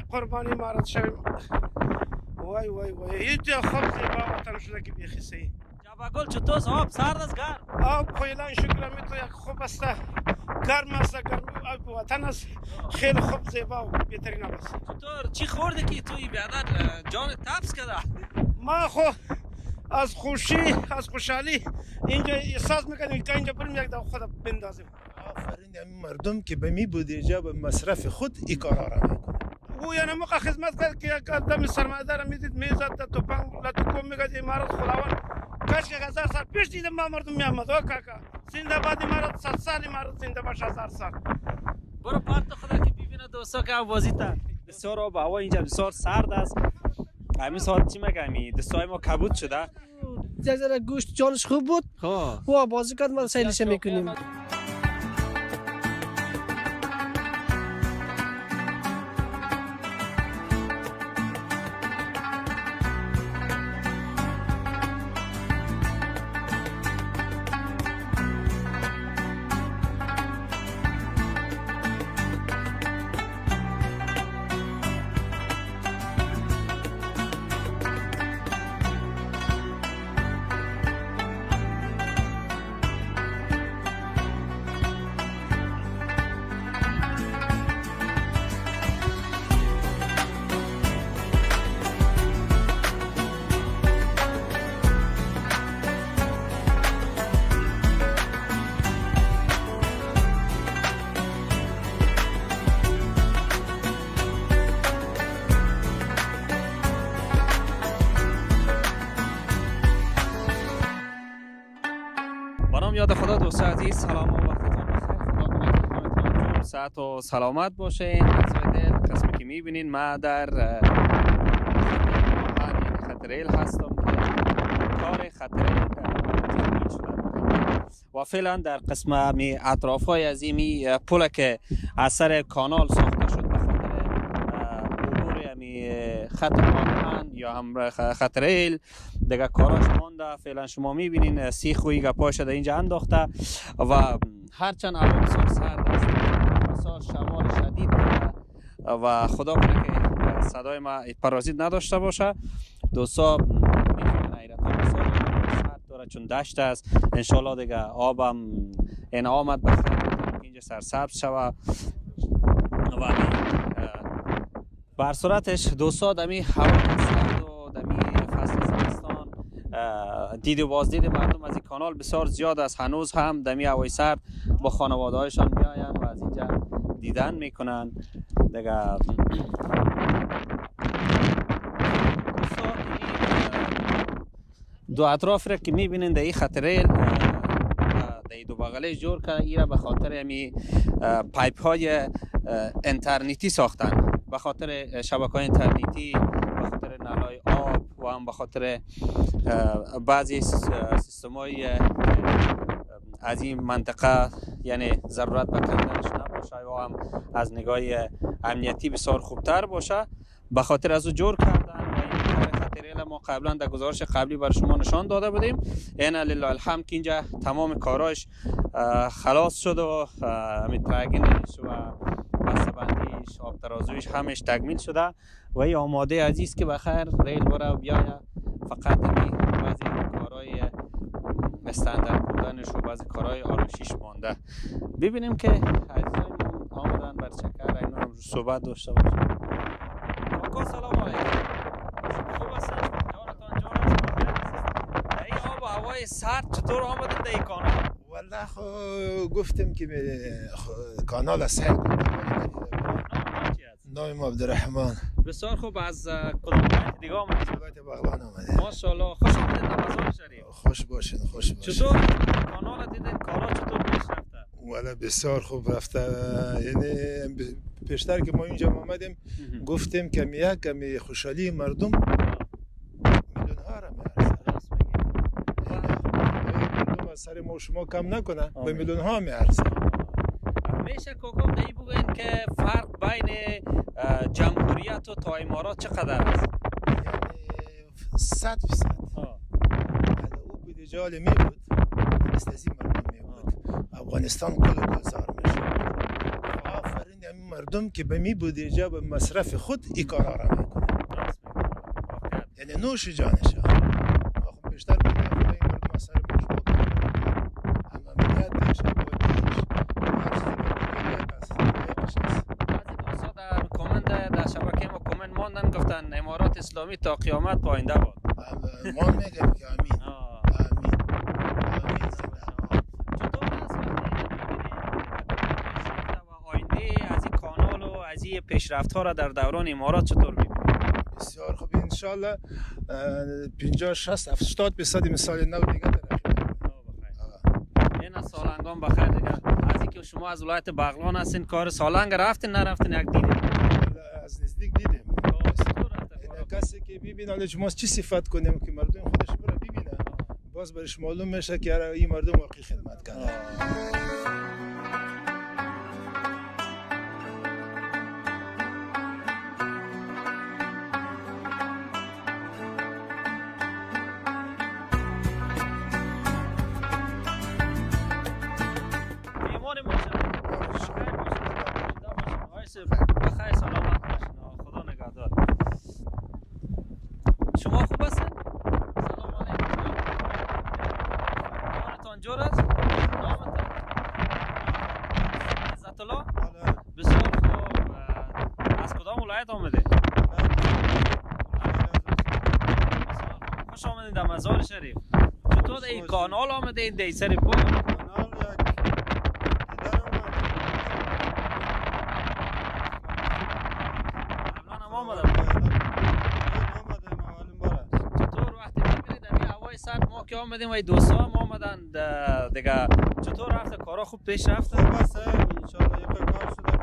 قربانی مارد شویم. وای وای وای اینجا خوب زیبا وطن شده که بیخیسی. جابگل چطور آب سرد است گرم؟ آب خیلی شکر می تو یک خوب است، گرم است، گرم آب وطن است، خیلی خوب زیبا و بهترین است. چطور چی خورده که توی بیادر جان تفس کرده؟ ما خو از خوشحالی اینجا احساس میکنیم که اینجا بریم یک دو خود بندازیم. آفرین همین مردم که به می بود اینجا به مصرف خود این کارا را میکنه. او یعنی موقع خدمت کرد که یک آدم سرمایه‌دار را میدید میزد توپنگ لطکو میگد امارات خداوند کاش که 1000 سال پیش دیدم ما مردم میامد. او کاکا زنده باد امارات، 100 سال امارات زنده باش، 1000 سال. برو پارت خدا که ببینه دوستا که آوازی تا بسیار آب هوا اینجا بسیار سرد است. همین ساعت چی میگمی دستای ما کبود شده. ذره گوشت جانش خوب بود. وا بازی کرد ما سیلش میکنیم. یاد خدا دوستان عزیز سلام و وقتتون بخیر. خدا کنه که همتون جور صحت و سلامت باشین. از دل قسمی که میبینین ما در خط ریل هستم که کار خط ریل تکمیل شده و فعلا در قسم می اطراف های از این پل که از سر کانال ساخته شد به خاطر عبور خط آهن یا هم خط ریل دیگه کاراش مانده. فعلا شما میبینین سی خویی گپا شده اینجا انداخته و هرچند هوا بسیار سرد است، بسیار شمال شدید داره و خدا کنه که صدای ما پرازید نداشته باشه. دوستا میبینین حیرتا بسیار سرد داره چون دشت است. انشالله دیگه آبم این آمد بخیر اینجا سرسبز شوه و بر صورتش دوستا دمی هوا سرد و دمی فصل زمستان دید و بازدید مردم از این کانال بسیار زیاد است. هنوز هم دمی هوای سرد با خانواده هایشان میاین و از اینجا دیدن میکنن دیگه. دو اطراف را که میبینین در این خط ریل در دو بغلش جور کرده ایره به خاطر همی پایپ های انترنتی ساختن، به خاطر شبکه های انترنتی، به خاطر نلای آب و هم به خاطر بعضی سیستم های از این منطقه یعنی ضرورت به کندنش نباشه و هم از نگاه امنیتی بسیار خوبتر باشه، به خاطر از او جور کردن. و این خط ریل ما قبلا در گزارش قبلی برای شما نشان داده بودیم. این لله الحمد که اینجا تمام کاراش خلاص شد و ترگینش و بسته‌بندیش آب ترازویش همش تکمیل شده و این آماده عزیز که بخیر ریل بره و بیایه. فقط بعضی کارهای استاندارد بودنش و بعضی کارهای آرایشیش مانده. ببینیم که عزیزای ما آمدن بر چکر اینا رو صحبت داشته باشیم. کاکا سلام علیکم. خوب هستین؟ جانتان جانتان در این آب و هوای سرد چطور آمدین در این کانال؟ والله گفتم که کانال است. نام عبدالرحمن. بسیار خوب. از کدوم ولایت دیگه آمدید؟ ولایت بغلان آمده. ماشاءالله خوش آمدید در مزار شریف. خوش باشین خوش باشین. چطور کانال دیدین؟ کارا چطور پیش رفته؟ والا بسیار خوب رفته. یعنی پیشتر که ما اینجا آمدیم گفتیم که کمی خوشحالی مردم میلیون ها را میارزه. مردم از سر ما شما کم نکنه به میلیون ها میارزه. میشه کوکو دی بگوین که فرق بین جمهوریت و تا امارات چقدر است؟ یعنی 100%. اگر او بدجال می بود استازی مردم می بود افغانستان کل گلزار میشه. آفرین همین مردم که به می بودجه به مصرف خود این کارا را میکنه، یعنی نوش جانشه. خب بیشتر بودیم خدا این مردم اثر مشروع امنیتش، آبادیش، هر چیزی که بودجه هست. بعضی دوستا در کامنت در شبکه ما کامنت ماندن گفتن امارات اسلامی تا قیامت پاینده باد. ما میگم که آمین. آمین. آمین. چطور است و آینده از این کانال و از این پیشرفت ها را در دوران امارات چطور می‌بینید؟ بسیار خوب، انشالله 50-60-70% مثال نو دیگه ترقی می‌کنه. این از سالنگان بخیر دیگه. از اینکه شما از ولایت بغلان هستین کار سالنگ رفتین نرفتین یک دیدین؟ از نزدیک دیدیم. کسی که ببینه حالا شما چی صفت کنیم که مردم خودش بره ببینه، باز برش معلوم میشه که این مردم واقعی خدمت کرده. بخیر سلامت باشین. خدا نگهدار. شما خوب هستین؟ سلام علیکم. حالتان جور است؟ نامتان؟ عزت الله؟ بسیار خوب. از کدام ولایت آمدید؟ خوش آمدید در مزار شریف. چطور این کانال آمدید در سر پل؟ که آمدیم و دوستا هم آمدن دیگه چطور رفته کارا خوب پیش رفته؟ خوب است انشالله یک کار شده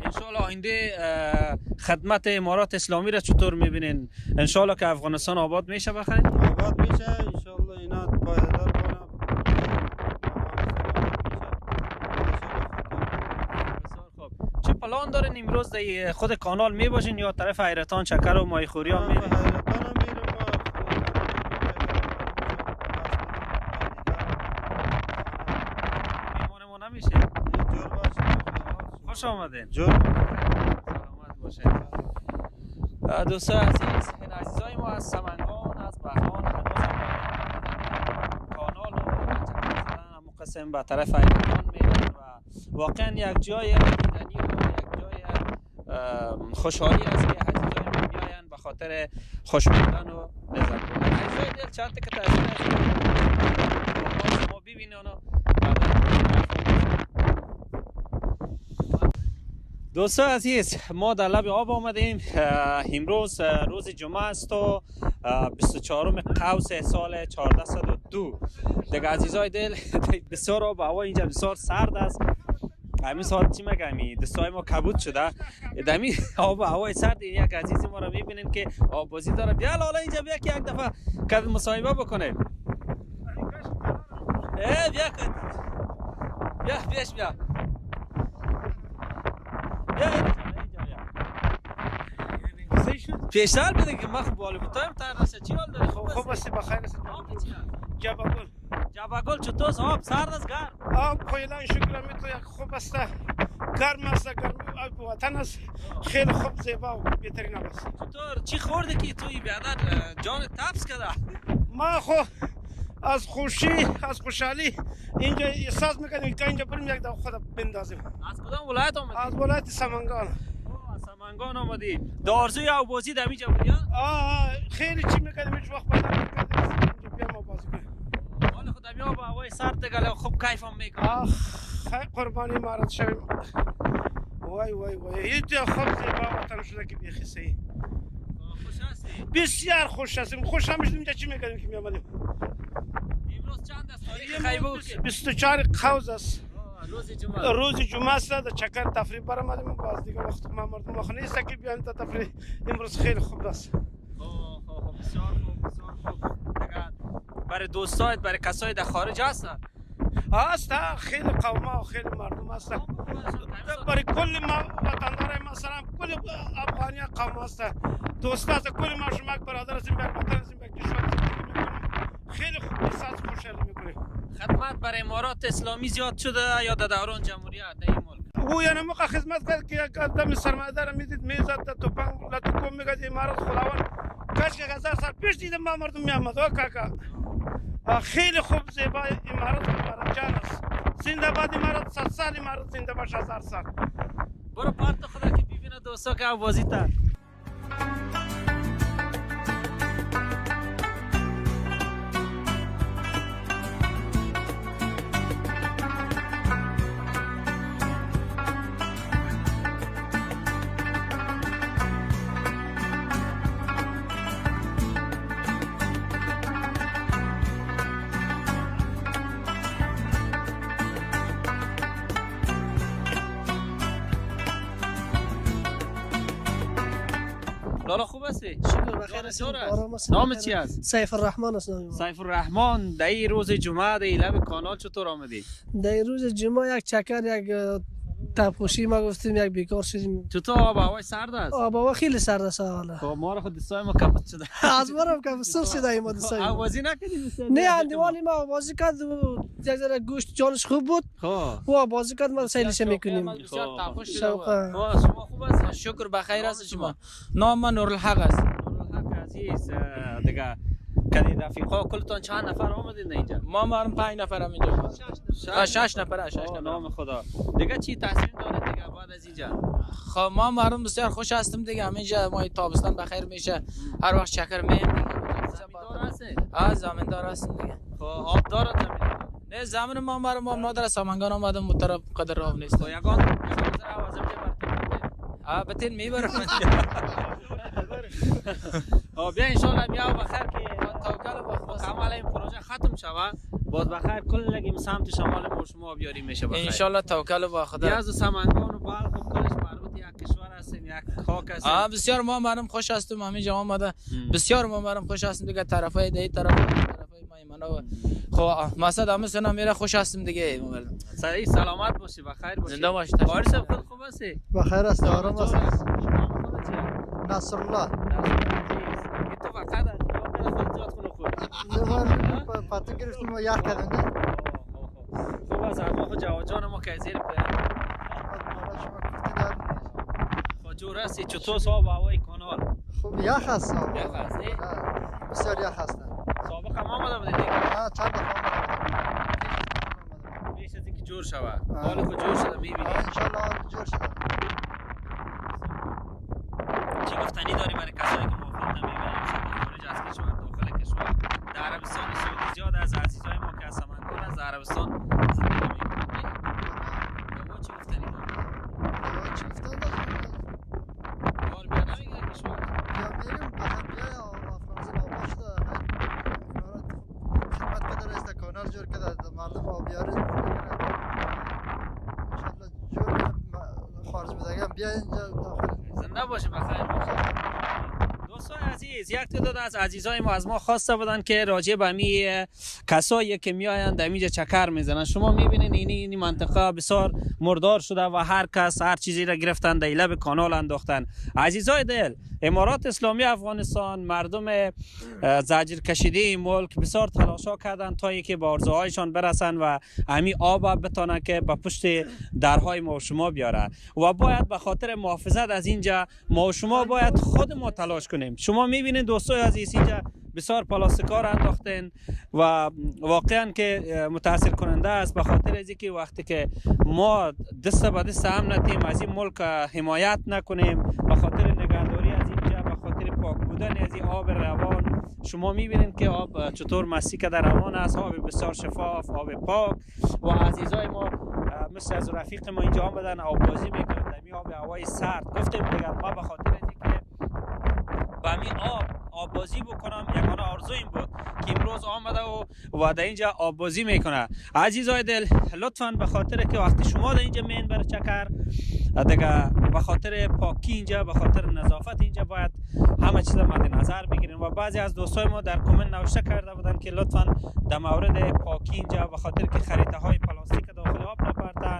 انشالله آینده خدمت امارات اسلامی را چطور میبینین؟ انشالله که افغانستان آباد میشه بخیر؟ آباد میشه انشالله اینا پایدار کنم. بسیار خوب. چه پلان دارین امروز در خود کانال میباشین یا طرف حیرتان چکر و ماهیخوری هم میرین؟ خوش آمدین. سلامت باشین. دوستان عزیز، این عزیزای ما از سمنگان، از بغلان هنوز کانال و چکر زدن هم قسم به طرف حیرتان میرن و واقعا یک جای دیدنی و یک جای خوشحالی است که عزیزای ما میاین به خاطر خوش بودن و لذت بردن. عزیزای دل چند تا که تصویر از شما ببینید دوستان عزیز، ما در لب آب آمدیم. امروز روز جمعه است و 24 قوس سال 1402 دیگه. عزیزای دل بسیار آب هوا اینجا بسیار سرد است. همین ساعت چی میگم دستای ما کبود شده دمی آب هوای سرد. این یک عزیزی ما رو میبینین که آبازی داره. بیا حالا اینجا بیا که یک دفعه که مصاحبه بکنه. بیا بیش بیا پیشتر بده که من بالا بتایم ترسه. چی حال داری؟ خوب است بخیر است. جبگل جبگل چطور آب سرد است گرم؟ آب فعلا شکر می تو یک خوب است، گرم است، گرم آب وطن است، خیلی خوب زیبا و بهترین است. چطور چی خوردی که توی بیادر جان تپس کرده؟ ما خو از خوشی از خوشحالی اینجا احساس میکنیم که اینجا بریم یک دفعه خود بندازیم. از کدام ولایت آمدی؟ از ولایت سمنگان. از سمنگان آمدی. دارزوی او بازی در اینجا بودی؟ خیلی چی میکنیم هیچ وقت بدن میکنیم اینجا بیام ما بازی کنیم. حالا خود بیا با هوای سرد دیگه خوب کیف هم میکنم. خیلی قربانی مارد شویم. وای وای وای اینجا خوب زیبا وطن شده که بیخی سی. خوش هستی؟ بسیار خوش هستیم. خوش همیشه اینجا چی میکنیم که میامدیم. امروز چند است؟ تاریخ خیبوک 24 قوس است. روز جمعه است. در چکر تفریح برآمدیم. باز دیگه وقت ما مردم وقت نیست که بیان تا تفریح. امروز خیلی خوب است. بسیار خوب بسیار خوب. برای دوستایت برای کسای در خارج هستن؟ هست خیلی قوما و خیلی مردم هستن. برای کل ما وطندار مثلا کل افغانی قوم هست. دوست هست کل ما شما برادر هستیم، یک وطن هستیم، یک کشور هستیم. خیلی خوب احساس خوشحالی میکنیم. خدمت بر امارات اسلامی زیاد شده یا در دوران جمهوریت در این ملک؟ او یعنی موقع خدمت کرد که یک آدم سرمایه‌دار میدید میزد توپنگ لطکو میگه امارات خداوند کاش که 1000 سال پیش دیدم ما مردم میامد او کاکا خیلی خوب زیبا امارات جان است. زنده باد امارات 100 سال امارات زنده باش 1000 سال. برو پارت خدا که ببینه دوستا که بازی تا لالا خوب هستی؟ شکر بخیر هستم. آرام هستم. نام چی است؟ سیف الرحمن است نام. سیف الرحمن. در این روز جمعه در لب کانال چطور آمدی؟ در این روز جمعه یک چکر یک تپوشی ما گفتیم یک بیکار شدیم. چطور آب و هوای سرد است؟ آب و هوا خیلی سرد است حالا. خب ما را خود دستای ما کبود شده. از ما هم کبود شده این دستای. بازی نکردیم؟ نه اندوانی ما بازی کرد و یک ذره گوشت جانش خوب بود. خب و بازی کرد ما سیلش میکنیم. شما خوب است؟ شکر بخیر است شما. نام من نورالحق است. نورالحق عزیز دیگه کدی رفیقا کلتون چند نفر آمدید اینجا؟ ما هم 5 نفرم اینجا. 6 نفر. نام خدا. دیگه چی تصمیم دارید دیگه بعد از اینجا؟ خب ما مردم بسیار خوش هستیم دیگه. همینجا ما تابستان بخیر میشه. هر وقت چکر میایم دیگه. زمیندار هستی؟ زمیندار هستیم دیگه. خب آب دارد زمین؟ نه زمین ما نداره. سامانگان آمدم مطرب قدر آب نیست. خب یگان از اینجا برتیم بتین میبرم. بیا انشالله بیا بخیر که توکل به خدا عمل این پروژه ختم شود باز بخیر کل لگیم سمت شمال ما شما بیاریم میشه بخیر انشالله توکل به خدا. از سمنگان و بلخ و کلش مربوط یک کشور هستیم یک خاک هستیم. بسیار ما مردم خوش هستیم همینجا آمده. بسیار ما مردم خوش هستیم دیگه. طرفای دی طرفای مایمنا و خب مسعود همه سنا میره خوش هستیم دیگه. صحیح سلامت باشی بخیر باشی. زنده باشی. باری صاحب خود خوب هستی؟ بخیر است آرام است. نصر الله. تو فقط از خود جات خود نه پاتو گرفتیم و یک کردن. خوب است اما خود جواد جان ما که زیر جور هستی چطور صاحب هوای کانال؟ خوب یخ هست. یخ هست بسیار یخ هست. سابق هم آمده بودی دیگه؟ چند دفعه بیش از اینکه جور شود حال خود جور شده میبینی؟ انشالله جور شده. چی گفتنی داری برای کسایی که موافق نمیبینن خارج از کشور داخل کشور؟ در عربستان سعودی زیاد از عزیزای ما که از سمنگان از عربستان زندگی میکنن. دوا چی گفتنی داری؟ چی گفتن داری؟ بار بیا نمیگن کشور؟ بیا میریم بخیر بیا افغانستان آباد شده. خدمت قدر است کانال جور کرده مردم آبیاری. انشالله جور خارج بدگم بیا اینجا داخل. زنده باشه بخیر باشه. دوستان عزیز یک تعداد از عزیزای ما از ما خواسته بودن که راجع به می کسایی که میآیند اینجا چکر میزنن. شما میبینین این منطقه بسیار مردار شده و هر کس هر چیزی را گرفتن در لب کانال انداختن. عزیزای دل امارات اسلامی افغانستان مردم زجر کشیده این ملک بسیار تلاشا کردند تا اینکه به آرزوهایشان برسن و همین آب بتونه که به پشت درهای ما و شما بیاره و باید به خاطر محافظت از اینجا ما و شما باید خود ما تلاش کنیم. شما میبینید دوستای عزیز اینجا بسیار پلاستیکا را انداختن و واقعا که متاثر کننده است به خاطر از اینکه وقتی که ما دست به دست هم نتیم از این ملک حمایت نکنیم به خاطر نگهداری از اینجا به خاطر پاک بودن از این آب روان. شما میبینید که آب چطور مستی که در روان است، آب بسیار شفاف، آب پاک و عزیزای ما مثل از رفیق ما اینجا آمدن آبازی میکنن در این آب هوای سرد. گفتیم دیگه ما به خاطر از اینکه با همین آبازی بکنم یگانه آرزویم بود که امروز آمده و در اینجا آبازی میکنه. عزیزای دل لطفاً به خاطر که وقتی شما در اینجا مین بر چکر دیگه به خاطر پاکی اینجا به خاطر نظافت اینجا باید همه چیز مد نظر بگیرین و بعضی از دوستای ما در کامنت نوشته کرده بودن که لطفاً در مورد پاکی اینجا به خاطر که خریطه های پلاستیک داخل آب نپرتن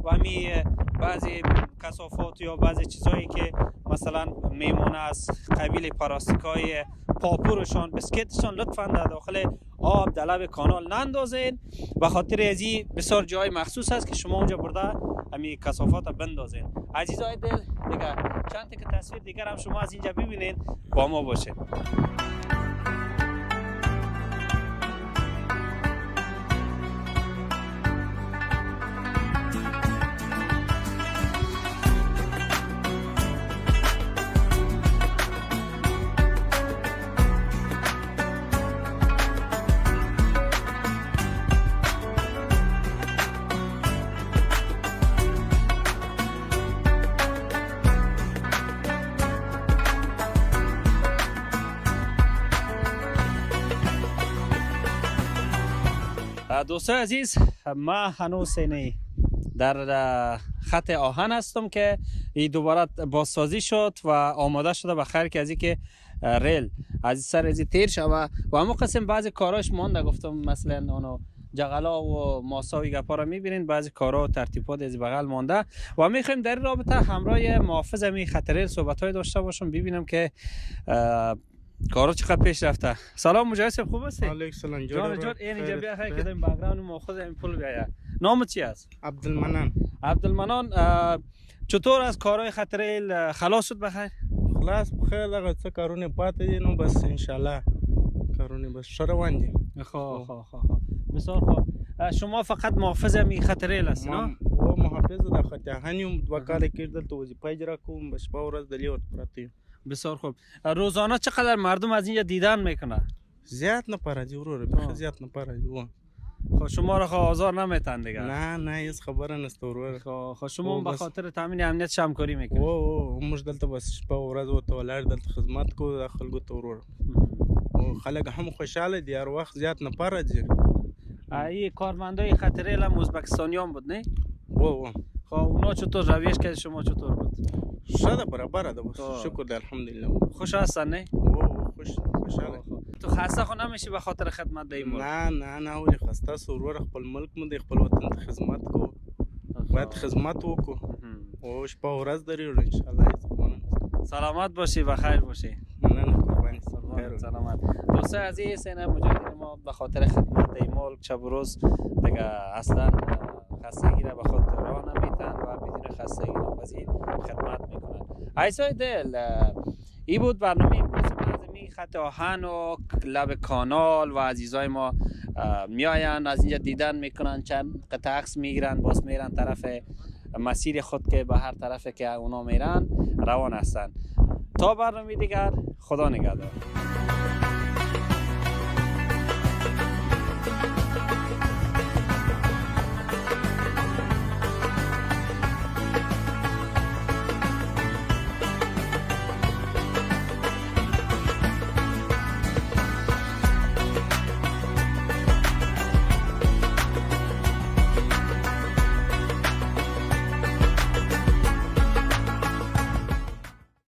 و همی بعضی کثافات یا بعضی چیزایی که مثلا میمونه از قبیل پلاستیکای پاپورشان بسکتشان لطفاً در داخل آب در لب کانال نندازین. به خاطر ازی بسیار جای مخصوص است که شما اونجا برده همین کثافات بندازین. عزیزای دل دیگه چند تا تصویر دیگر هم شما از اینجا ببینین، با ما باشین. دوستای عزیز، ما هنوز در خط آهن هستم که این دوباره بازسازی شد و آماده شده به خیر که از اینکه ریل از سر از تیر شود و همون قسم بعضی کاراش مونده. گفتم مثلا اونو جغلا و ماسا و گپا را میبینین، بعضی کارا و ترتیبات از بغل مونده و میخوایم در این رابطه همراه محافظ می خط ریل صحبت های داشته باشم، ببینم که کارو چقدر پیش رفته. سلام مجاهد صاحب، خوب هستی؟ علیکم سلام جان اینجا بیا خیر که در بک‌گراند محافظ این پول بیاید. نامت چی است؟ عبدالمنان. عبدالمنان، چطور از کارهای خط ریل خلاص شد بخیر؟ خلاص بخیر، دغه څه کارونه پاتې دي نو بس ان شاء الله کارونه بس ښه روان دي. بسیار خوب. شما فقط محافظ می خط ریل هستی نه؟ و محافظ د خط آهن یم، 2 کال کې دلته وظیفه اجرا کوم، بس په ورځ د لیور پراته یم. بسیار خوب. روزانه چقدر مردم از اینجا دیدن میکنه؟ زیاد نفر راځي ورور، بخیر زیاد نفر راځي. خب شما را آزار نمیتن دیگه؟ نه هیڅ خبره نشته ورور. خب شما به خاطر تامین امنیت همکاری میکنید؟ موږ دلته بس شپه ورځ ورته ولاړ دلته خدمت کوو د خلکو ته ورور. او خلک هم خوشحاله دي، هر وخت زیات نفر راځي. این کارمندای خط ریل هم ازبکستانیان بود نه؟ خب اونا چطور رویش که شما چطور بود؟ شده برابره ده، شکر ده الحمدلله. خوش هستن نه؟ خوشحاله. تو خسته خو نمیشی به خاطر خدمت دی ملک؟ نه ولی خسته سرور خپل ملک مو دی، خپل وطن ته خدمت کو، باید خدمت وکړو او شپه ورځ درې ان شاء الله. سلامت باشی و خیر باشی. مننه قربانی. سلامت. دوستای عزیز، این مجاهدین ما به خاطر خدمت دی ملک شب و روز دیگه اصلا خستگی را به خود راه نمیتن و بدون خستگی ناپذیر خدمت میکنن. عزیزای دل، این بود برنامه امروز ما از این خط آهن و لب کانال و عزیزای ما میاین از اینجا دیدن میکنن، چند قطعه عکس میگیرن، باز میرن طرف مسیر خود که به هر طرف که اونا میرن روان هستن. تا برنامه دیگر، خدا نگهدار.